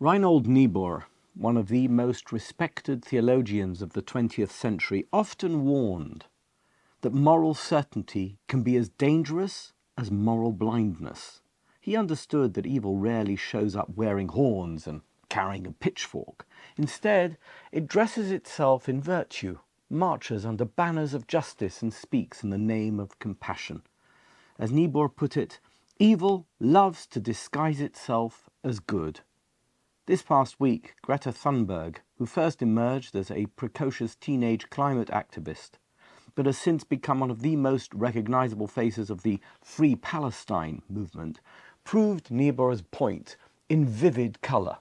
Reinhold Niebuhr, one of the most respected theologians of the 20th century, often warned that moral certainty can be as dangerous as moral blindness. He understood that evil rarely shows up wearing horns and carrying a pitchfork. Instead, it dresses itself in virtue, marches under banners of justice, and speaks in the name of compassion. As Niebuhr put it, evil loves to disguise itself as good. This past week, Greta Thunberg, who first emerged as a precocious teenage climate activist, but has since become one of the most recognizable faces of the Free Palestine movement, proved Niebuhr's point in vivid color.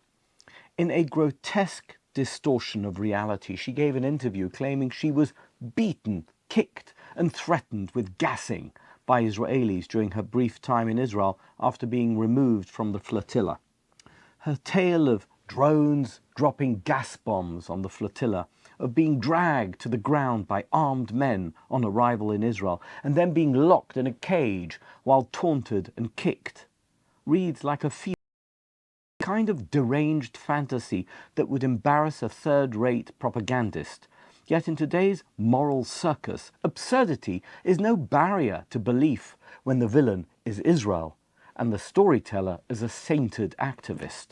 In a grotesque distortion of reality, she gave an interview claiming she was beaten, kicked, and threatened with gassing by Israelis during her brief time in Israel after being removed from the flotilla. Her tale of drones dropping gas bombs on the flotilla, of being dragged to the ground by armed men on arrival in Israel, and then being locked in a cage while taunted and kicked, reads like a kind of deranged fantasy that would embarrass a third-rate propagandist. Yet in today's moral circus, absurdity is no barrier to belief when the villain is Israel and the storyteller is a sainted activist.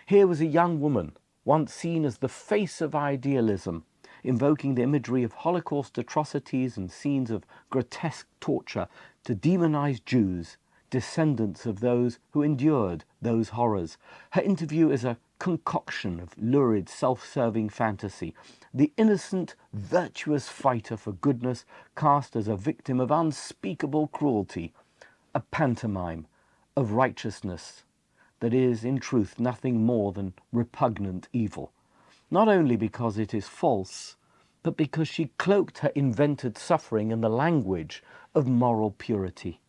Here was a young woman, once seen as the face of idealism, invoking the imagery of Holocaust atrocities and scenes of grotesque torture to demonize Jews, descendants of those who endured those horrors. Her interview is a concoction of lurid, self-serving fantasy, the innocent, virtuous fighter for goodness cast as a victim of unspeakable cruelty, a pantomime of righteousness that is, in truth, nothing more than repugnant evil, not only because it is false, but because she cloaked her invented suffering in the language of moral purity.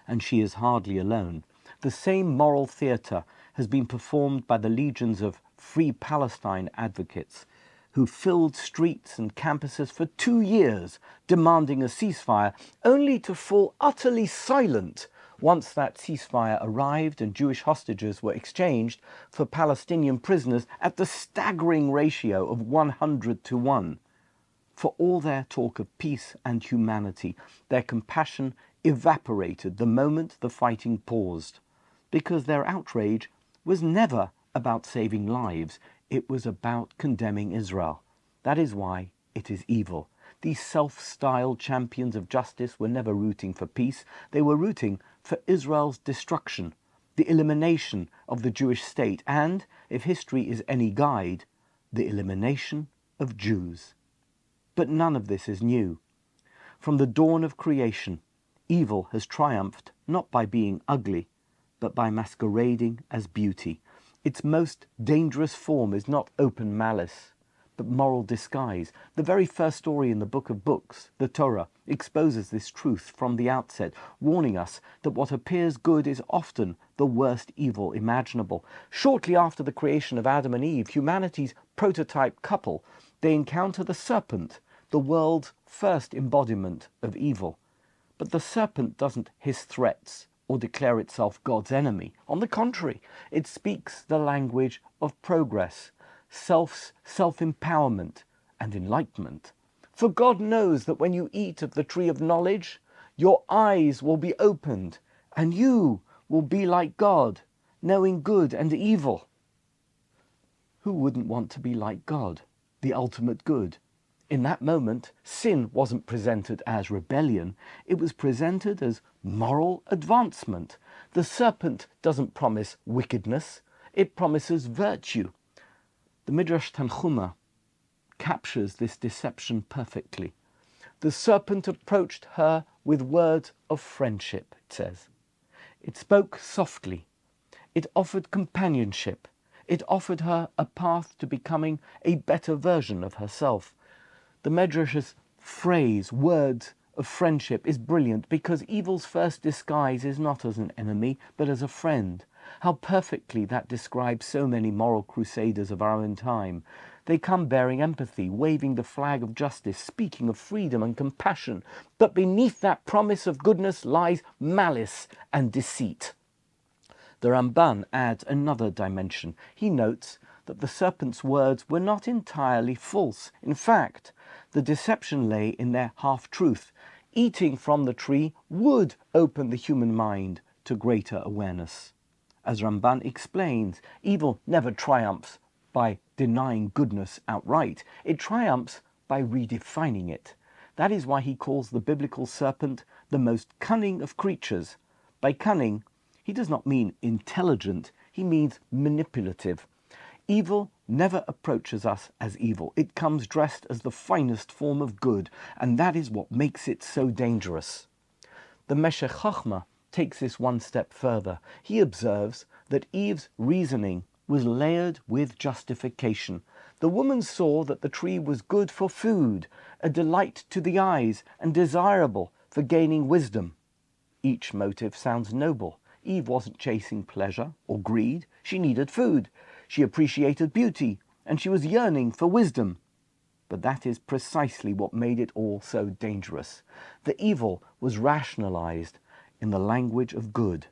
And she is hardly alone. The same moral theatre has been performed by the legions of Free Palestine advocates who filled streets and campuses for 2 years demanding a ceasefire, only to fall utterly silent once that ceasefire arrived and Jewish hostages were exchanged for Palestinian prisoners at the staggering ratio of 100-1. For all their talk of peace and humanity, their compassion evaporated the moment the fighting paused, because their outrage was never about saving lives. It was about condemning Israel. That is why it is evil. These self-styled champions of justice were never rooting for peace. They were rooting for Israel's destruction, the elimination of the Jewish state, and, if history is any guide, the elimination of Jews. But none of this is new. From the dawn of creation, evil has triumphed not by being ugly, but by masquerading as beauty. Its most dangerous form is not open malice, but moral disguise. The very first story in the book of books, the Torah, exposes this truth from the outset, warning us that what appears good is often the worst evil imaginable. Shortly after the creation of Adam and Eve, humanity's prototype couple, they encounter the serpent, the world's first embodiment of evil. But the serpent doesn't hiss threats or declare itself God's enemy. On the contrary, it speaks the language of progress, self-empowerment and enlightenment. For God knows that when you eat of the tree of knowledge, your eyes will be opened and you will be like God, knowing good and evil. Who wouldn't want to be like God, the ultimate good? In that moment, sin wasn't presented as rebellion, it was presented as moral advancement. The serpent doesn't promise wickedness, it promises virtue. The Midrash Tanchuma captures this deception perfectly. The serpent approached her with words of friendship, it says. It spoke softly. It offered companionship. It offered her a path to becoming a better version of herself. The Midrash's phrase, words of friendship, is brilliant because evil's first disguise is not as an enemy, but as a friend. How perfectly that describes so many moral crusaders of our own time. They come bearing empathy, waving the flag of justice, speaking of freedom and compassion. But beneath that promise of goodness lies malice and deceit. The Ramban adds another dimension. He notes that the serpent's words were not entirely false. In fact, the deception lay in their half-truth. Eating from the tree would open the human mind to greater awareness. As Ramban explains, evil never triumphs by denying goodness outright. It triumphs by redefining it. That is why he calls the biblical serpent the most cunning of creatures. By cunning, he does not mean intelligent, he means manipulative. Evil never approaches us as evil. It comes dressed as the finest form of good, and that is what makes it so dangerous. The Meshech Chochmah takes this one step further. He observes that Eve's reasoning was layered with justification. The woman saw that the tree was good for food, a delight to the eyes, and desirable for gaining wisdom. Each motive sounds noble. Eve wasn't chasing pleasure or greed. She needed food. She appreciated beauty, and she was yearning for wisdom. But that is precisely what made it all so dangerous. The evil was rationalized in the language of good,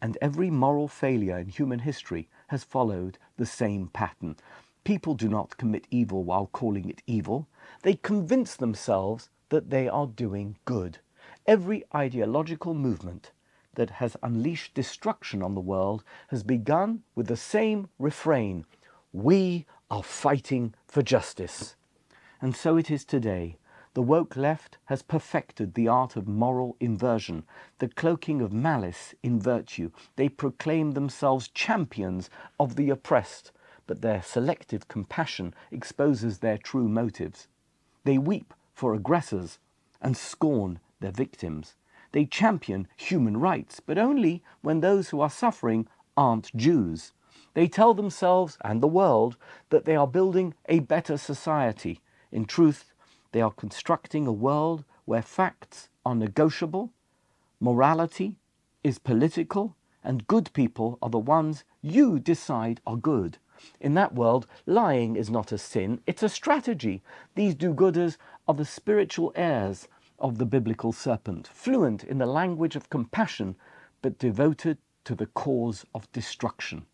and every moral failure in human history has followed the same pattern. People do not commit evil while calling it evil. They convince themselves that they are doing good. Every ideological movement that has unleashed destruction on the world has begun with the same refrain: we are fighting for justice. And so it is today. The woke left has perfected the art of moral inversion, the cloaking of malice in virtue. They proclaim themselves champions of the oppressed, but their selective compassion exposes their true motives. They weep for aggressors and scorn their victims. They champion human rights, but only when those who are suffering aren't Jews. They tell themselves and the world that they are building a better society. In truth, they are constructing a world where facts are negotiable, morality is political, and good people are the ones you decide are good. In that world, lying is not a sin, it's a strategy. These do-gooders are the spiritual heirs of the biblical serpent, fluent in the language of compassion, but devoted to the cause of destruction.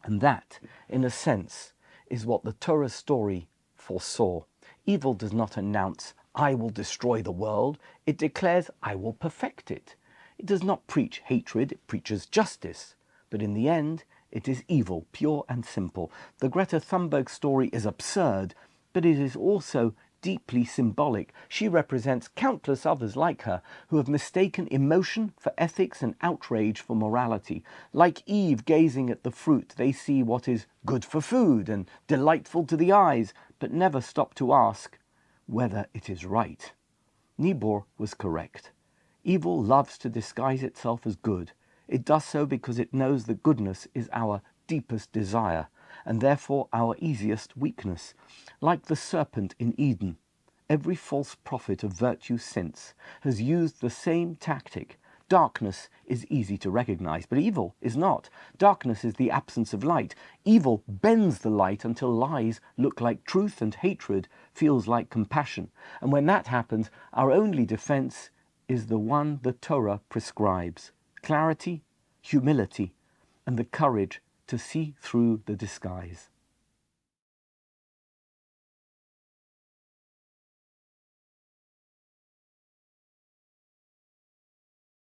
And that, in a sense, is what the Torah story foresaw. Evil does not announce, I will destroy the world. It declares, I will perfect it. It does not preach hatred, it preaches justice. But in the end, it is evil, pure and simple. The Greta Thunberg story is absurd, but it is also deeply symbolic. She represents countless others like her who have mistaken emotion for ethics and outrage for morality. Like Eve gazing at the fruit, they see what is good for food and delightful to the eyes, but never stop to ask whether it is right. Niebuhr was correct. Evil loves to disguise itself as good. It does so because it knows that goodness is our deepest desire, and therefore our easiest weakness. Like the serpent in Eden, every false prophet of virtue since has used the same tactic. Darkness is easy to recognize, but evil is not. Darkness is the absence of light. Evil bends the light until lies look like truth and hatred feels like compassion. And when that happens, our only defense is the one the Torah prescribes: clarity, humility, and the courage to see through the disguise.